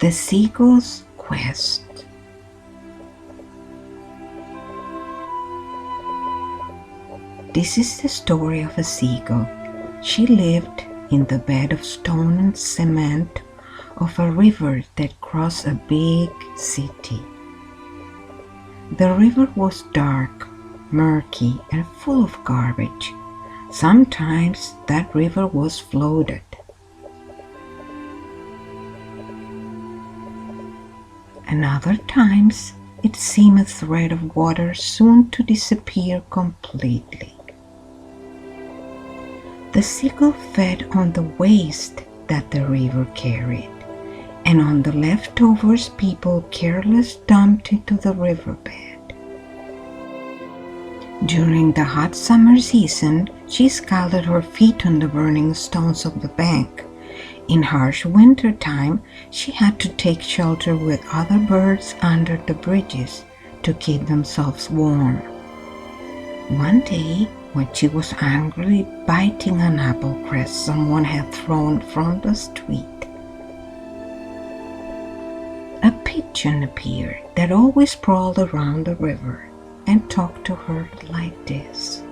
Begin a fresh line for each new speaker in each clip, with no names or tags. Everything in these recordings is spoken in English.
The Seagulls Quest. This is the story of a seagull. She lived in the bed of stone and cement of a river that crossed a big city. The river was dark, murky, and full of garbage. Sometimes that river was flooded. And other times it seemed a thread of water soon to disappear completely. The seagull fed on the waste that the river carried, and on the leftovers people carelessly dumped into the riverbed. During the hot summer season, she scalded her feet on the burning stones of the bank. In harsh winter time, she had to take shelter with other birds under the bridges to keep themselves warm. One day, when she was angrily biting an apple crest someone had thrown from the street, a pigeon appeared that always crawled around the river and talked to her like this.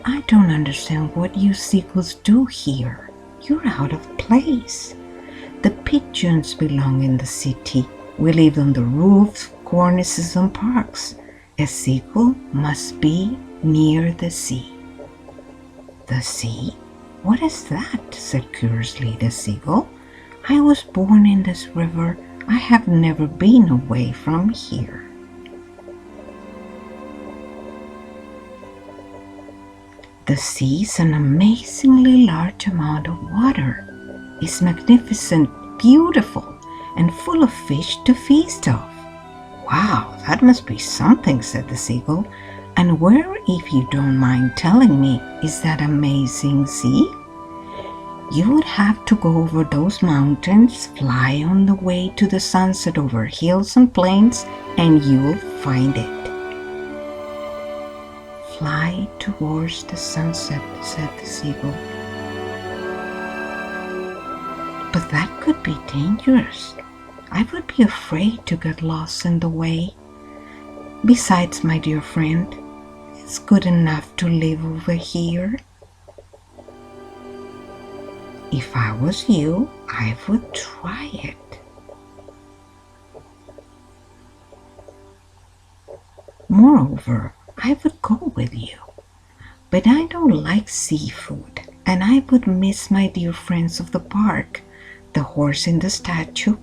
"I don't understand what you seagulls do here. You're out of place. The pigeons belong in the city. We live on the roofs, cornices, and parks. A seagull must be near the sea." "The sea? What is that?" said curiously the seagull. "I was born in this river. I have never been away from here." The sea is an amazingly large amount of water. It's magnificent, beautiful, and full of fish to feast off. "Wow, that must be something," said the seagull. "And where, if you don't mind telling me, is that amazing sea?" "You would have to go over those mountains, fly on the way to the sunset over hills and plains, and you'll find it." "Fly towards the sunset," said the seagull. "But that could be dangerous. I would be afraid to get lost in the way. Besides, my dear friend, it's good enough to live over here." "If I was you, I would try it." "Moreover, I would go with you. But I don't like seafood, and I would miss my dear friends of the park, the horse in the statue,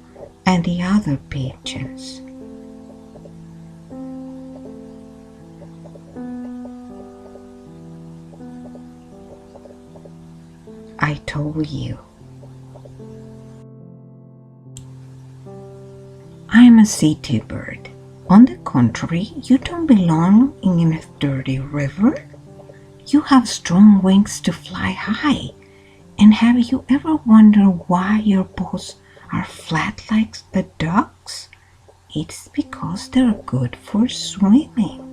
and the other pigeons." "I told you. I'm a city bird. On the contrary, you don't belong in a dirty river. You have strong wings to fly high. And have you ever wondered why your paws are flat like a duck's? It's because they're good for swimming."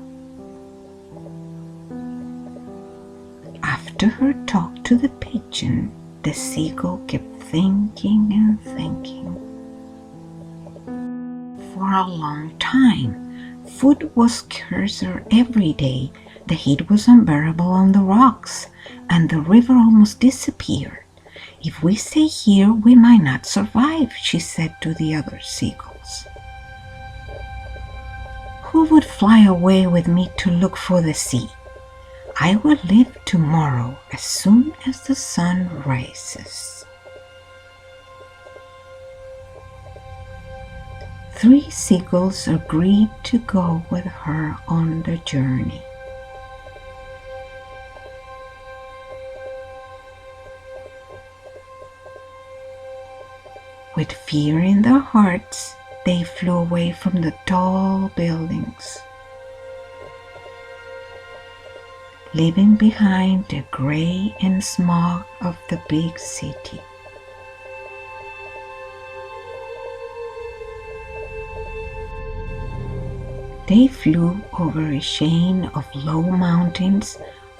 After her talk to the pigeon, the seagull kept thinking and thinking. For a long time, food was scarcer every day. The heat was unbearable on the rocks, and the river almost disappeared. "If we stay here, we might not survive," she said to the other seagulls. "Who would fly away with me to look for the sea? I will leave tomorrow as soon as the sun rises." 3 seagulls agreed to go with her on the journey. With fear in their hearts, they flew away from the tall buildings, leaving behind the gray and smog of the big city. They flew over a chain of low mountains,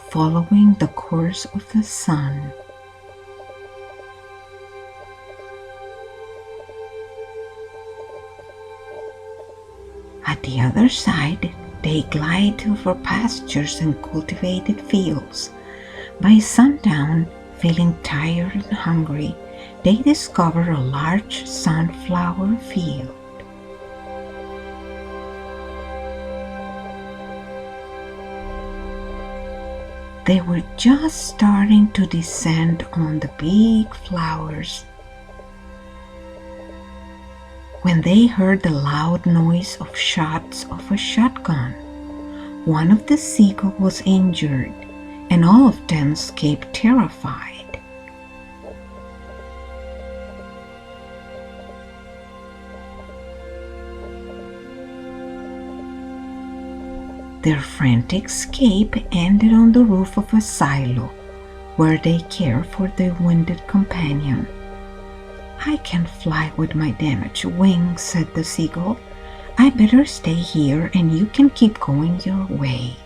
following the course of the sun. At the other side, they glide over pastures and cultivated fields. By sundown, feeling tired and hungry, they discover a large sunflower field. They were just starting to descend on the big flowers when they heard the loud noise of shots of a shotgun. One of the seagulls was injured, and all of them escaped terrified. Their frantic escape ended on the roof of a silo, where they care for their wounded companion. "I can't fly with my damaged wings," said the seagull. "I better stay here and you can keep going your way."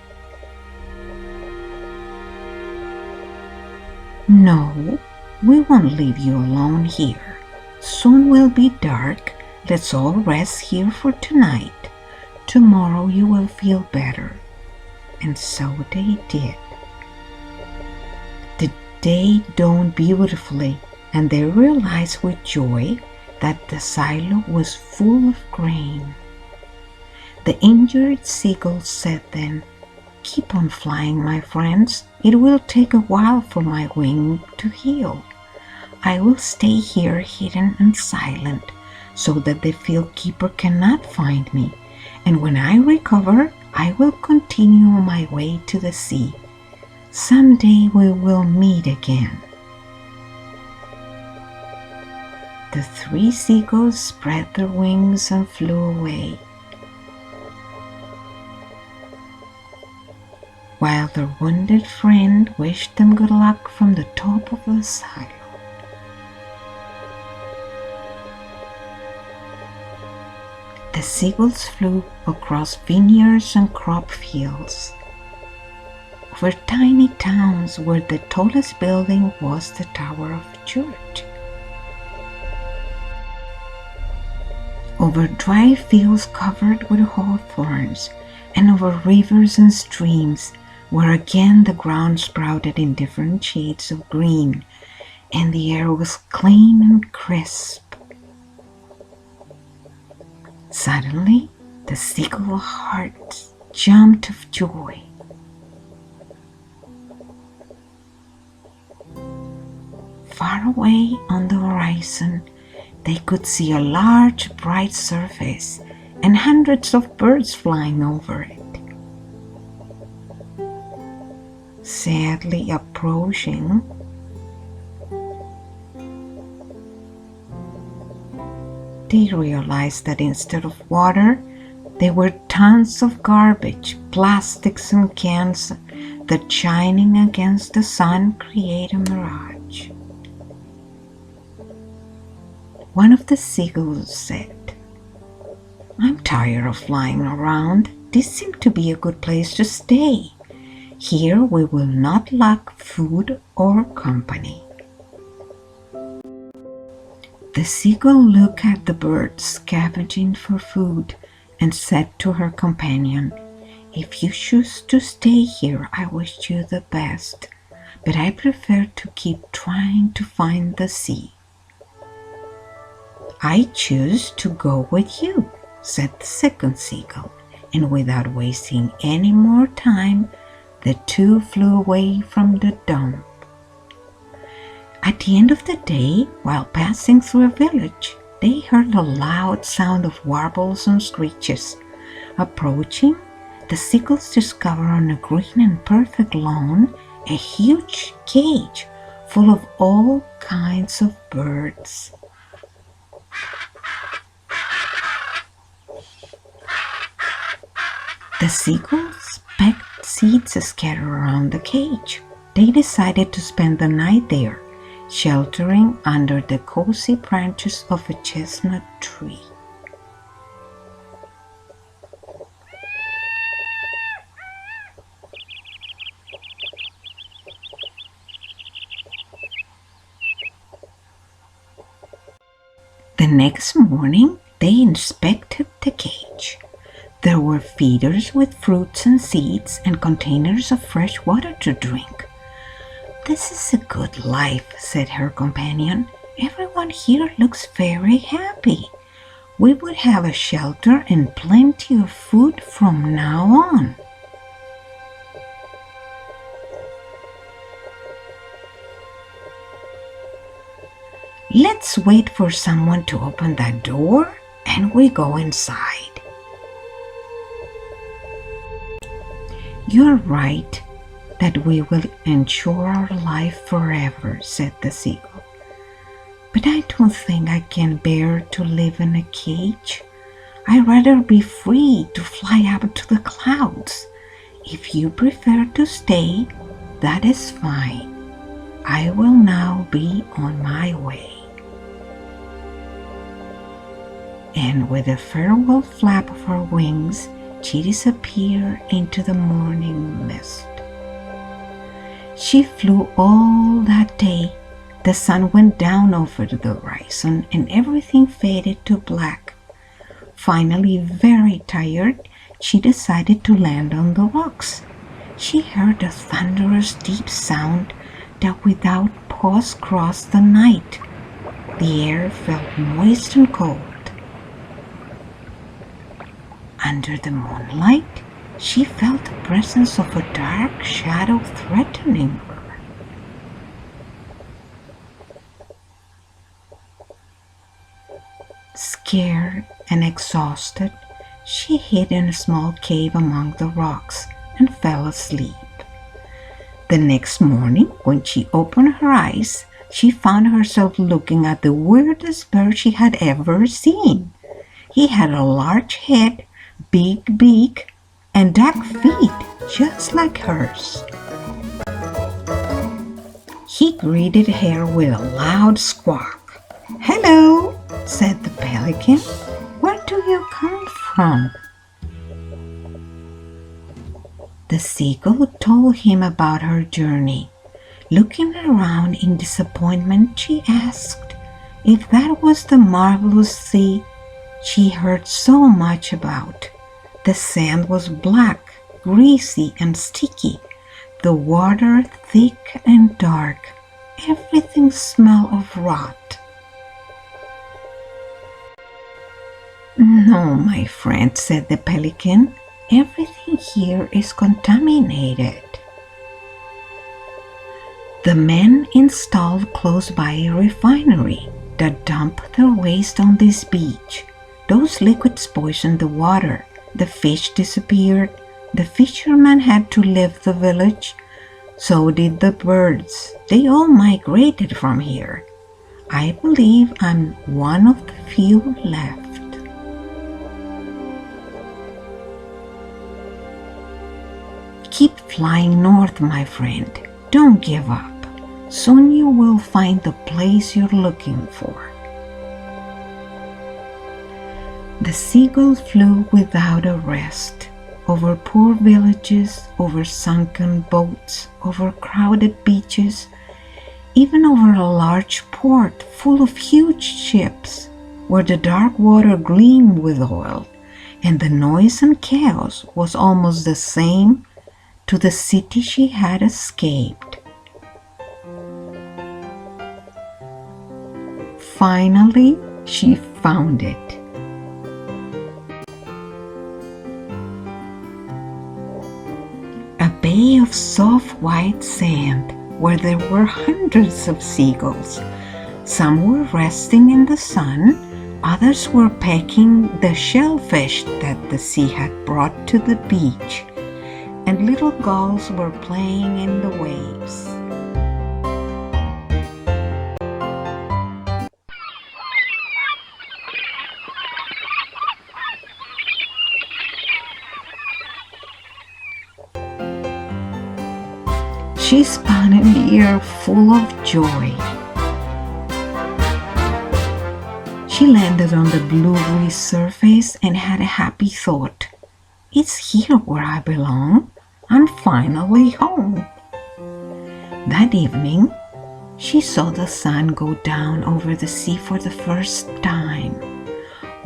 "No, we won't leave you alone here. Soon will be dark. Let's all rest here for tonight. Tomorrow you will feel better." And so they did. The day dawned beautifully, and they realized with joy that the silo was full of grain. The injured seagull said then, "Keep on flying, my friends. It will take a while for my wing to heal. I will stay here hidden and silent so that the field keeper cannot find me. And when I recover, I will continue on my way to the sea. Someday we will meet again." The three seagulls spread their wings and flew away, while their wounded friend wished them good luck from the top of the silo. The seagulls flew across vineyards and crop fields, over tiny towns where the tallest building was the tower of a church, over dry fields covered with hawthorns, and over rivers and streams where again the ground sprouted in different shades of green, and the air was clean and crisp. Suddenly, the seagull hearts jumped of joy. Far away on the horizon, they could see a large bright surface and hundreds of birds flying over it. Sadly approaching, they realized that instead of water, there were tons of garbage, plastics and cans that shining against the sun create a mirage. One of the seagulls said, "I'm tired of flying around. This seemed to be a good place to stay. Here we will not lack food or company." The seagull looked at the birds scavenging for food and said to her companion, "If you choose to stay here, I wish you the best, but I prefer to keep trying to find the sea." "I choose to go with you," said the second seagull, and without wasting any more time, the two flew away from the dump. At the end of the day, while passing through a village, they heard a loud sound of warbles and screeches. Approaching, the seagulls discovered on a green and perfect lawn a huge cage full of all kinds of birds. The seagulls pecked seeds scattered around the cage. They decided to spend the night there, sheltering under the cozy branches of a chestnut tree. The next morning, they inspected the cage. There were feeders with fruits and seeds and containers of fresh water to drink. "This is a good life," said her companion. "Everyone here looks very happy. We would have a shelter and plenty of food from now on." "Let's wait for someone to open that door and we go inside." "You're right that we will ensure our life forever," said the seagull. "But I don't think I can bear to live in a cage. I'd rather be free to fly up to the clouds. If you prefer to stay, that is fine. I will now be on my way." And with a farewell flap of her wings, she disappeared into the morning mist. She flew all that day. The sun went down over the horizon and everything faded to black. Finally, very tired, she decided to land on the rocks. She heard a thunderous deep sound that without pause crossed the night. The air felt moist and cold. Under the moonlight, she felt the presence of a dark shadow threatening her. Scared and exhausted, she hid in a small cave among the rocks and fell asleep. The next morning, when she opened her eyes, she found herself looking at the weirdest bird she had ever seen. He had a large head, big beak, and dark feet just like hers. He greeted her with a loud squawk. "Hello," said the pelican. "Where do you come from?" The seagull told him about her journey. Looking around in disappointment, she asked if that was the marvelous sea she heard so much about. The sand was black, greasy, and sticky. The water thick and dark. Everything smelled of rot. "No, my friend," said the pelican. "Everything here is contaminated." The men installed close by a refinery that dumped their waste on this beach. Those liquids poisoned the water. The fish disappeared. The fishermen had to leave the village. So did the birds. They all migrated from here. I believe I'm one of the few left. Keep flying north, my friend. Don't give up. Soon you will find the place you're looking for. The seagull flew without a rest, over poor villages, over sunken boats, over crowded beaches, even over a large port full of huge ships, where the dark water gleamed with oil, and the noise and chaos was almost the same to the city she had escaped. Finally, she found it. A bay of soft white sand where there were hundreds of seagulls. Some were resting in the sun, others were pecking the shellfish that the sea had brought to the beach, and little gulls were playing in the waves. She spun in the air full of joy. She landed on the blue-green surface and had a happy thought. It's here where I belong. I'm finally home. That evening, she saw the sun go down over the sea for the first time.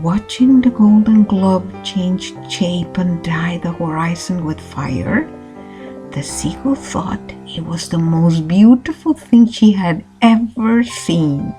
Watching the golden globe change shape and dye the horizon with fire, the seagull thought it was the most beautiful thing she had ever seen.